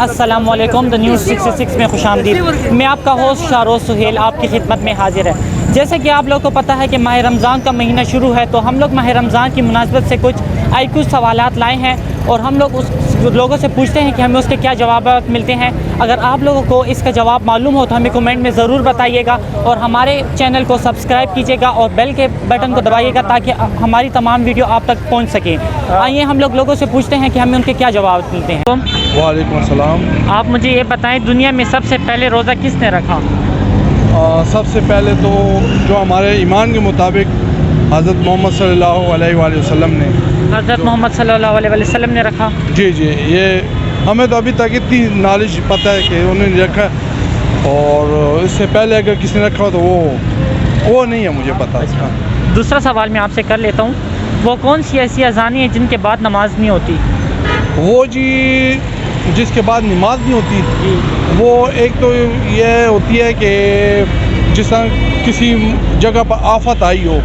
السلام علیکم، the news 66 میں خوش آمدید۔ میں آپ کا ہوسٹ شاروز سہیل آپ کی خدمت میں حاضر ہے۔ جیسے کہ آپ لوگوں کو پتہ ہے کہ ماہ رمضان کا مہینہ شروع ہے، تو ہم لوگ ماہ رمضان کی مناسبت سے کچھ IQ سوالات لائے ہیں اور ہم لوگ اس لوگوں سے پوچھتے ہیں کہ ہمیں اس کے کیا جوابات ملتے ہیں۔ اگر آپ لوگوں کو اس کا جواب معلوم ہو تو ہمیں کمنٹ میں ضرور بتائیے گا، اور ہمارے چینل کو سبسکرائب کیجیے گا اور بیل کے بٹن کو دبائیے گا تاکہ ہماری تمام ویڈیو آپ تک پہنچ سکیں۔ آئیے ہم لوگوں سے پوچھتے ہیں کہ ہمیں ان کے کیا جواب ملتے ہیں۔ وعلیکم السلام۔ آپ مجھے یہ بتائیں، دنیا میں سب سے پہلے روزہ کس نے رکھا؟ سب سے پہلے تو جو ہمارے ایمان کے مطابق حضرت محمد صلی اللہ علیہ وآلہ وسلم نے، حضرت محمد صلی اللہ علیہ وسلم نے رکھا۔ جی یہ ہمیں تو ابھی تک اتنی نالج پتہ ہے کہ انہوں نے رکھا، اور اس سے پہلے اگر کسی نے رکھا ہو تو وہ نہیں ہے مجھے پتہ اس کا۔ دوسرا سوال میں آپ سے کر لیتا ہوں، وہ کون سی ایسی اذانیں ہیں جن کے بعد نماز نہیں ہوتی؟ وہ جی جس کے بعد نماز نہیں ہوتی، وہ ایک تو یہ ہوتی ہے کہ جس طرح کسی جگہ پر آفت آئی ہو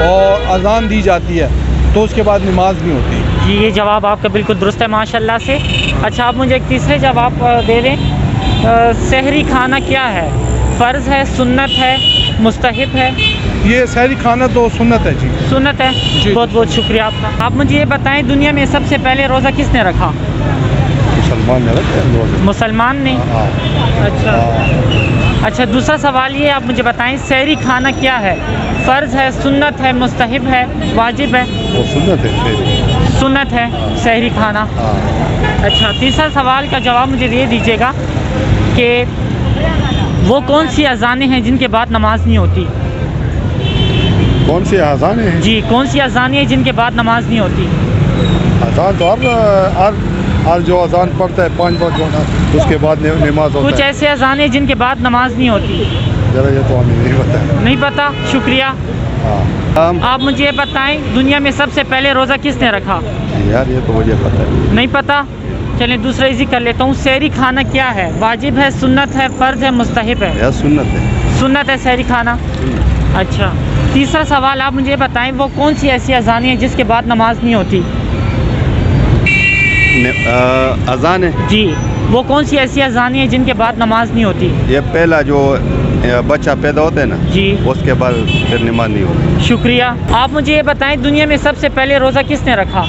اور اذان دی جاتی ہے تو اس کے بعد نماز نہیں ہوتی۔ جی یہ جواب آپ کا بالکل درست ہے ماشاءاللہ سے۔ اچھا آپ مجھے ایک تیسرے جواب دے دیں، سحری کھانا کیا ہے؟ فرض ہے، سنت ہے، مستحب ہے؟ یہ سحری کھانا تو سنت ہے جی۔ سنت ہے۔ بہت بہت شکریہ آپ کا۔ آپ مجھے یہ بتائیں، دنیا میں سب سے پہلے روزہ کس نے رکھا؟ مسلمان نے رکھا ہے۔ مسلمان نے؟ اچھا دوسرا سوال یہ، آپ مجھے بتائیں سحری کھانا کیا ہے؟ فرض ہے، سنت ہے، مستحب ہے، واجب ہے؟ وہ سنت ہے۔ سنت ہے سحری کھانا۔ اچھا تیسرا سوال کا جواب مجھے یہ دیجیے گا کہ وہ کون سی اذانیں ہیں جن کے بعد نماز نہیں ہوتی؟ کون سی اذانیں ہیں؟ جی کون سی اذانیں ہیں جن کے بعد نماز نہیں ہوتی؟ اذان تو ہر جو اذان پڑھتا ہے 5 بار جو اس کے بعد نماز ہوتا ہے۔ کچھ ایسے اذانیں جن کے بعد نماز نہیں ہوتی؟ ذرا یہ تو ہمیں نہیں پتہ۔ نہیں پتہ؟ شکریہ۔ آپ مجھے یہ بتائیں، دنیا میں سب سے پہلے روزہ کس نے رکھا؟ یار یہ تو مجھے پتہ ہے۔ نہیں پتہ؟ چلیں دوسرا ایزی کر لیتا ہوں، سحری کھانا کیا ہے؟ واجب ہے، سنت ہے، فرض ہے، مستحب ہے؟ یار سنت ہے۔ سنت ہے سحری کھانا۔ اچھا تیسرا سوال، آپ مجھے بتائیں وہ کون سی ایسی اذانیں ہیں جس کے بعد نماز نہیں ہوتی؟ اذان ہے جی وہ کون سی ایسی اذانیں ہیں جن کے بعد نماز نہیں ہوتی؟ یہ پہلا جو بچہ پیدا ہوتا ہے نا، جی اس کے بعد پھر نماز نہیں ہوتی۔ شکریہ۔ آپ مجھے یہ بتائیں، دنیا میں سب سے پہلے روزہ کس نے رکھا؟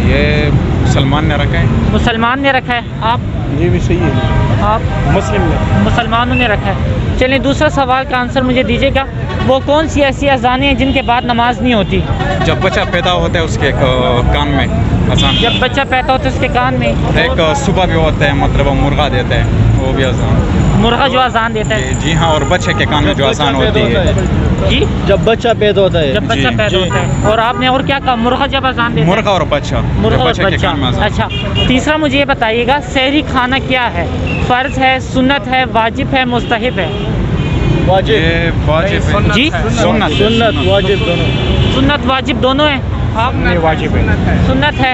یہ مسلمان نے رکھا ہے۔ مسلمان نے رکھا ہے۔ آپ؟ یہ بھی صحیح ہے، آپ؟ مسلم نے۔ مسلمانوں نے رکھا ہے۔ چلیں دوسرا سوال کا آنسر مجھے دیجیے گا، وہ کون سی ایسی اذانیں ہیں جن کے بعد نماز نہیں ہوتی؟ جب بچہ پیدا ہوتا ہے اس کے کان میں اذان۔ جب بچہ پیدا ہوتا ہے اس کے کان میں؟ ایک صبح بھی ہوتا ہے، مطلب مرغا دیتا ہے، وہ بھی اذان۔ مرغا جو اذان دیتا ہے؟ جی ہاں، اور بچے کے کان میں جو اذان ہوتی ہے۔ جی جب بچہ پیدا ہوتا ہے۔ جب بچہ پیدا ہوتا ہے۔ اور آپ نے اور کیا کہا؟ مرغا جب اذان دیتا ہے؟ مرغا اور بچہ، مرغا اور بچے کے کان میں بچہ۔ اذان۔ اچھا تیسرا مجھے یہ بتائیے گا، سحری کھانا کیا ہے؟ فرض ہے، سنت ہے، واجب ہے، مستحب ہے؟ یہ واجب ہے۔ جی سنت واجب دونوں۔ سنت واجب دونوں ہیں؟ آپ؟ واجب ہے۔ سنت ہے۔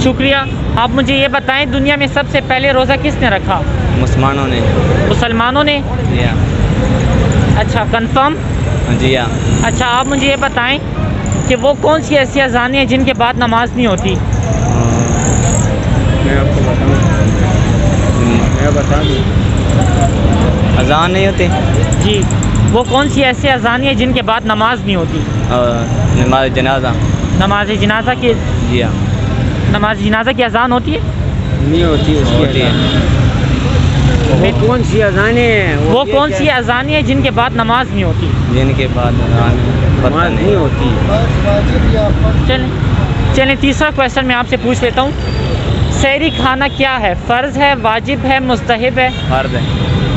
شکریہ۔ آپ مجھے یہ بتائیں، دنیا میں سب سے پہلے روزہ کس نے رکھا؟ مسلمانوں نے۔ مسلمانوں نے؟ جی ہاں۔ اچھا کنفرم؟ جی ہاں۔ اچھا آپ مجھے یہ بتائیں کہ وہ کون سی ایسی اذانیں ہیں جن کے بعد نماز نہیں ہوتی؟ میں آپ کو بتا دوں۔ اذان نہیں ہوتی؟ جی وہ کون سی ایسی اذانیں ہیں جن کے بعد نماز نہیں ہوتی؟ نماز جنازہ۔ نماز جنازہ کی؟ جی ہاں۔ نماز جنازہ کی اذان ہوتی ہے؟ نہیں ہوتی اس کی ہوتی ہے۔ وہ کون سی اذانیں ہیں؟ وہ کون سی اذانیں ہیں جن کے بعد نماز نہیں ہوتی؟ جن کے بعد اذان پتہ نہیں ہوتی۔ چلیں تیسرا کویسچن میں آپ سے پوچھ لیتا ہوں، سحری کھانا کیا ہے؟ فرض ہے، واجب ہے، مستحب ہے؟ فرض ہے۔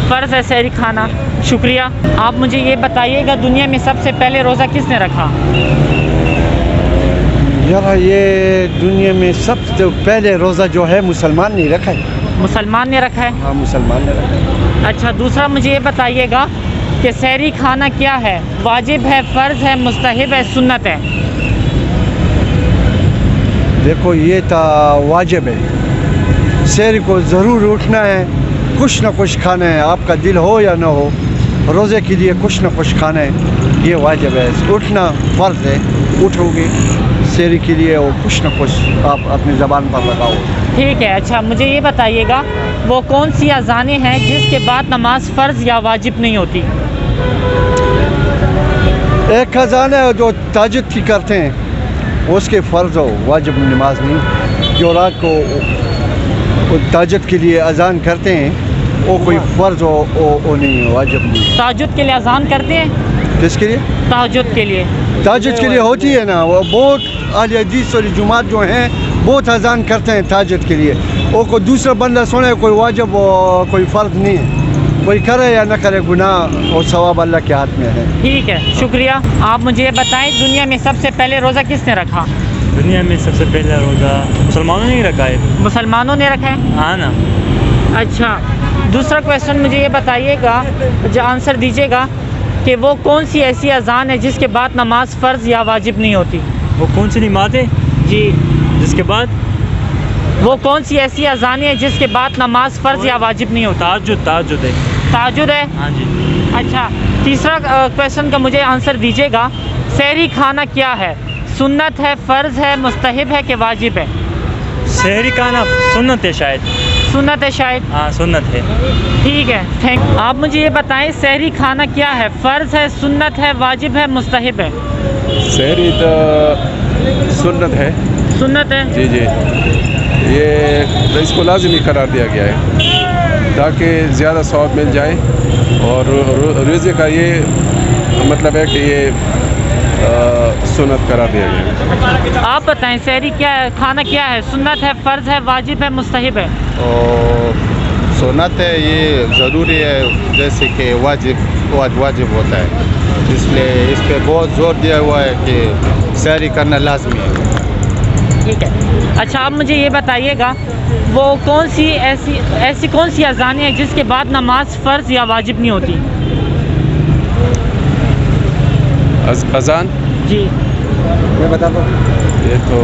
فرض ہے سحری کھانا۔ شکریہ۔ آپ مجھے یہ بتائیے گا، دنیا میں سب سے پہلے روزہ کس نے رکھا؟ یار یہ دنیا میں سب سے پہلے روزہ جو ہے مسلمان نے رکھا ہے۔ مسلمان نے رکھا ہے؟ ہاں مسلمان نے رکھا ہے۔ اچھا دوسرا مجھے یہ بتائیے گا کہ سحری کھانا کیا ہے؟ واجب ہے، فرض ہے، مستحب ہے، سنت ہے؟ دیکھو یہ تو واجب ہے، سحری کو ضرور اٹھنا ہے، کچھ نہ کچھ کھانا ہے، آپ کا دل ہو یا نہ ہو، روزے کے لیے کچھ نہ کچھ کھانا ہے، یہ واجب ہے۔ اٹھنا فرض ہے، اٹھو گے سحری کے لیے اور کچھ نہ کچھ آپ اپنی زبان پر لگاؤ۔ ٹھیک ہے. اچھا مجھے یہ بتائیے گا وہ کون سی اذانیں ہیں جس کے بعد نماز فرض یا واجب نہیں ہوتی؟ ایک اذان ہے جو تہجد کی کرتے ہیں اس کے فرض ہو واجب نماز نہیں. جو رات کو تہجد کے لیے اذان کرتے ہیں وہ کوئی فرض ہو نہیں واجب نہیں. تہجد کے لیے اذان کرتے ہیں؟ کس کے لیے؟ تہجد کے لیے. تہجد کے لیے ہوتی ہے نا. وہ بہت اہل حدیث اور جماعت جو ہیں بہت اذان کرتے ہیں تہجد کے لیے. وہ کوئی دوسرا بندہ سنے کوئی واجب کوئی فرض نہیں ہے. کوئی کرے یا نہ کرے گناہ اور ثواب اللہ کے ہاتھ میں ہے. ٹھیک ہے شکریہ. آپ مجھے یہ بتائیں دنیا میں سب سے پہلے روزہ کس نے رکھا؟ دنیا میں سب سے پہلا روزہ مسلمانوں نے ہی رکھا ہے. مسلمانوں نے رکھا ہے؟ ہاں نا. اچھا دوسرا کویشچن مجھے یہ بتائیے گا جو آنسر دیجیے گا کہ وہ کون سی ایسی اذان ہے جس کے بعد نماز فرض یا واجب نہیں ہوتی؟ وہ کون سی نماز ہے جی جس کے بعد وہ کون سی ایسی اذان ہے جس کے بعد نماز فرض یا واجب نہیں ہوتا؟ تہجد ہے. تہجد ہے؟ ہاں جی. اچھا تیسرا کویشچن کا مجھے آنسر دیجیے گا سحری کھانا کیا ہے؟ سنت ہے، فرض ہے، مستحب ہے کہ واجب ہے؟ سحری کھانا سنت ہے شاید. سنت ہے شاید. ہاں سنت ہے. ٹھیک ہے تھینک. آپ مجھے یہ بتائیں سحری کھانا کیا ہے؟ فرض ہے، سنت ہے، واجب ہے، مستحب ہے؟ سحری تو سنت ہے. سنت ہے. جی جی یہ اس کو لازمی قرار دیا گیا ہے تاکہ زیادہ ثواب مل جائے. اور روزے کا یہ مطلب ہے کہ یہ سنت قرار دیا گیا ہے. آپ بتائیں سحری کیا ہے، کھانا کیا ہے؟ سنت ہے، فرض ہے، واجب ہے، مستحب ہے؟ اور سنت ہے. یہ ضروری ہے جیسے کہ واجب ہوتا ہے. اس لیے اس پہ بہت زور دیا ہوا ہے کہ سحری کرنا لازمی ہے. ٹھیک ہے. اچھا آپ مجھے یہ بتائیے گا وہ کون سی ایسی کون سی اذانیں ہیں جس کے بعد نماز فرض یا واجب نہیں ہوتی؟ اذان جی میں بتا دوں یہ تو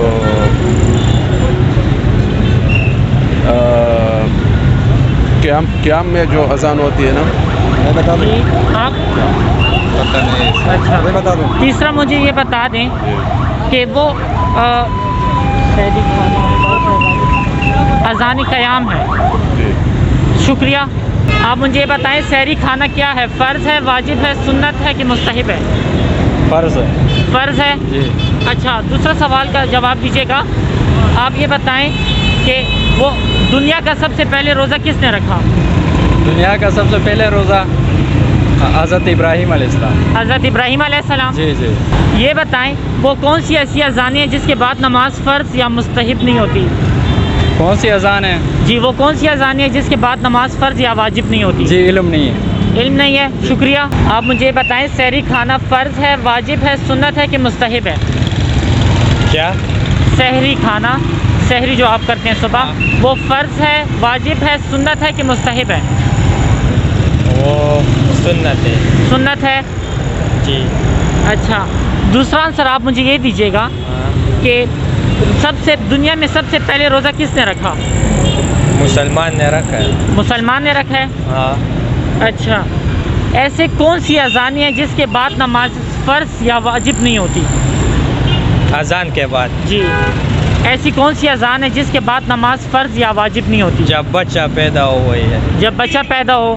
قیام میں جو اذان ہوتی ہے نا. میں بتا دوں جی آپ پتہ نہیں. اچھا میں بتا دوں تیسرا مجھے یہ بتا دیں کہ وہ اذان قیام ہے. جی شکریہ. آپ مجھے یہ بتائیں سحری کھانا کیا ہے؟ فرض ہے، واجب ہے، سنت ہے کہ مستحب ہے؟ فرض ہے. فرض ہے. جی. اچھا دوسرا سوال کا جواب دیجیے گا. آپ یہ بتائیں کہ وہ دنیا کا سب سے پہلے روزہ کس نے رکھا؟ دنیا کا سب سے پہلے روزہ حضرت ابراہیم علیہ السلام. حضرت ابراہیم علیہ السلام. جی جی. یہ بتائیں وہ کون سی ایسی اذانیں ہیں جس کے بعد نماز فرض یا مستحب نہیں ہوتی؟ کون سی اذان ہے؟ جی وہ کون سی اذانیں ہیں جس کے بعد نماز فرض یا واجب نہیں ہوتی؟ جی علم نہیں ہے. علم نہیں ہے. شکریہ. آپ مجھے یہ بتائیں سحری کھانا فرض ہے، واجب ہے، سنت ہے کہ مستحب ہے؟ کیا؟ سحری کھانا سحری جو آپ کرتے ہیں صبح وہ فرض ہے، واجب ہے، سنت ہے کہ مستحب ہے؟ وہ سنت ہے. سنت ہے. جی. اچھا دوسرا آنسر آپ مجھے یہ دیجیے گا کہ دنیا میں سب سے پہلے روزہ کس نے رکھا؟ مسلمان نے رکھا ہے. مسلمان نے رکھا ہے. ہاں. اچھا ایسے کون سی اذانیں ہیں جس کے بعد نماز فرض یا واجب نہیں ہوتی؟ اذان کے بعد. جی ایسی کون سی اذان ہے جس کے بعد نماز فرض یا واجب نہیں ہوتی؟ جب بچہ پیدا ہو وہی ہے. جب بچہ پیدا ہو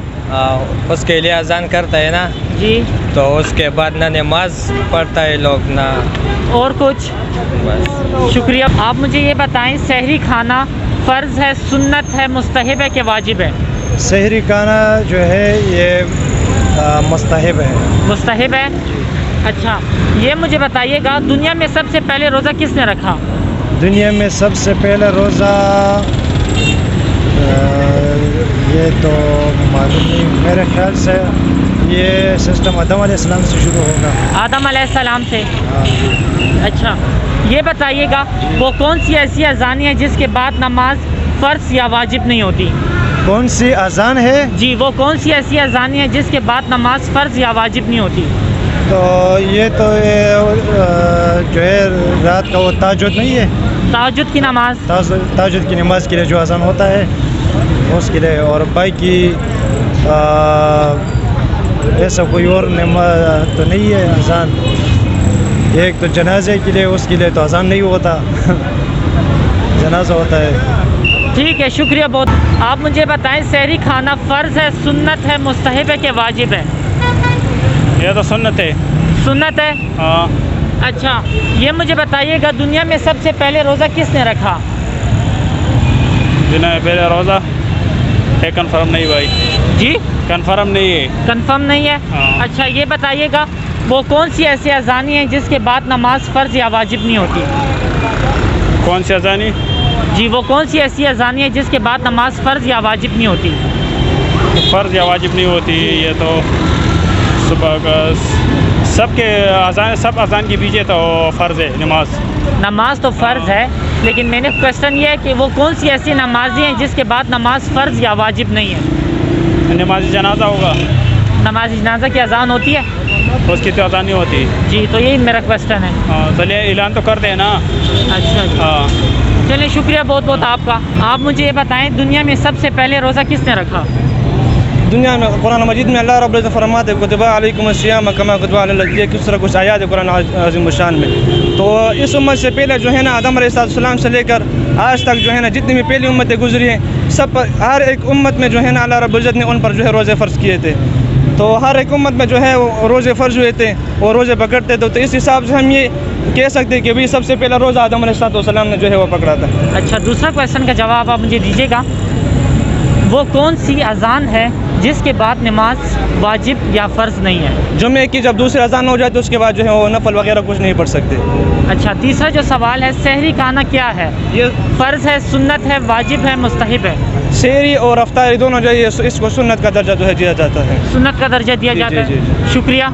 اس کے لیے اذان کرتا ہے نا. جی تو اس کے بعد نہ نماز پڑھتا ہے لوگ نہ اور کچھ. بس. شکریہ. آپ مجھے یہ بتائیں سحری کھانا فرض ہے، سنت ہے، مستحب ہے کہ واجب ہے؟ سحری کھانا جو ہے یہ مستحب ہے. مستحب ہے. اچھا یہ مجھے بتائیے گا دنیا میں سب سے پہلے روزہ کس نے رکھا؟ دنیا میں سب سے پہلا روزہ یہ تو معلوم نہیں. میرے خیال سے یہ سسٹم آدم علیہ السلام سے شروع ہوگا. آدم علیہ السلام سے. اچھا یہ بتائیے گا وہ کون سی ایسی اذانیں ہیں جس کے بعد نماز فرض یا واجب نہیں ہوتی؟ کون سی اذان ہے؟ جی وہ کون سی ایسی اذانیں ہیں جس کے بعد نماز فرض یا واجب نہیں ہوتی؟ تو یہ تو جو ہے رات کا وہ تہجد نہیں ہے. تہجد کی نماز. تہجد کی نماز کے لیے جو اذان ہوتا ہے اس کے لیے. اور باقی ایسا کوئی اور نماز تو نہیں ہے اذان. ایک تو جنازے کے لیے اس کے لیے تو اذان نہیں ہوتا جنازہ ہوتا ہے. ٹھیک ہے شکریہ بہت. آپ مجھے بتائیں سحری کھانا فرض ہے, سنت ہے, مستحب ہے کہ واجب ہے؟ یہ تو سنت ہے. سنت ہے. ہاں. اچھا یہ مجھے بتائیے گا دنیا میں سب سے پہلے روزہ کس نے رکھا؟ دن پہلے روزہ ہے کنفرم نہیں بھائی. جی کنفرم نہیں ہے. کنفرم نہیں ہے. ہاں. اچھا یہ بتائیے گا وہ کون سی ایسی اذانی ہے جس کے بعد نماز فرض یا واجب نہیں ہوتی؟ کون سی اذانی؟ جی وہ کون سی ایسی اذانی ہے جس کے بعد نماز فرض یا واجب نہیں ہوتی؟ فرض یا واجب نہیں ہوتی. یہ تو صبح کا سب کے اذان, سب اذان کے پیچھے تو فرض ہے نماز. نماز تو فرض ہے لیکن میں نے کوشچن یہ ہے کہ وہ کون سی ایسی نمازیں ہیں جس کے بعد نماز فرض یا واجب نہیں ہے؟ نماز جنازہ ہوگا. نماز جنازہ کی اذان ہوتی ہے؟ اس کی تو اذان نہیں ہوتی. جی تو یہی میرا کوشچن ہے. ہاں تو اعلان تو کر دیں نا. اچھا جی. ہاں. چلیے شکریہ بہت بہت آپ کا. آپ مجھے یہ بتائیں دنیا میں سب سے پہلے روزہ کس نے رکھا؟ دنیا میں قرآن مجید میں اللہ رب العزت فرماتے ہیں کتب علیکم الصیام کما کتب علی الذین کس طرح کچھ آیات ہے قرآن عظیم الشان میں. تو اس امت سے پہلے جو ہے نا آدم علیہ السلام سے لے کر آج تک جو ہے نا جتنی بھی پہلی امتیں گزری ہیں سب پر ہر ایک امت میں جو ہے نا اللہ رب العزت نے ان پر جو ہے روزے فرض کیے تھے. تو ہر ایک امت میں جو ہے وہ روزے فرض ہوئے تھے اور روزے پکڑتے تھے. تو اس حساب سے ہم یہ کہہ سکتے ہیں کہ بھی سب سے پہلا روزہ آدم علیہ السلام نے جو ہے وہ پکڑا تھا. اچھا دوسرا کویشچن کا جواب آپ مجھے دیجیے گا وہ کون سی اذان ہے جس کے بعد نماز واجب یا فرض نہیں ہے؟ جمعے کی جب دوسری اذان ہو جائے تو اس کے بعد جو ہے وہ نفل وغیرہ کچھ نہیں پڑھ سکتے. اچھا تیسرا جو سوال ہے سحری کھانا کیا ہے؟ یہ فرض ہے, سنت ہے, واجب ہے, مستحب ہے؟ سحری اور افطاری دونوں جو ہے اس کو سنت کا درجہ جو ہے دیا جاتا ہے. سنت کا درجہ دیا جی جاتا جی ہے. جی. شکریہ.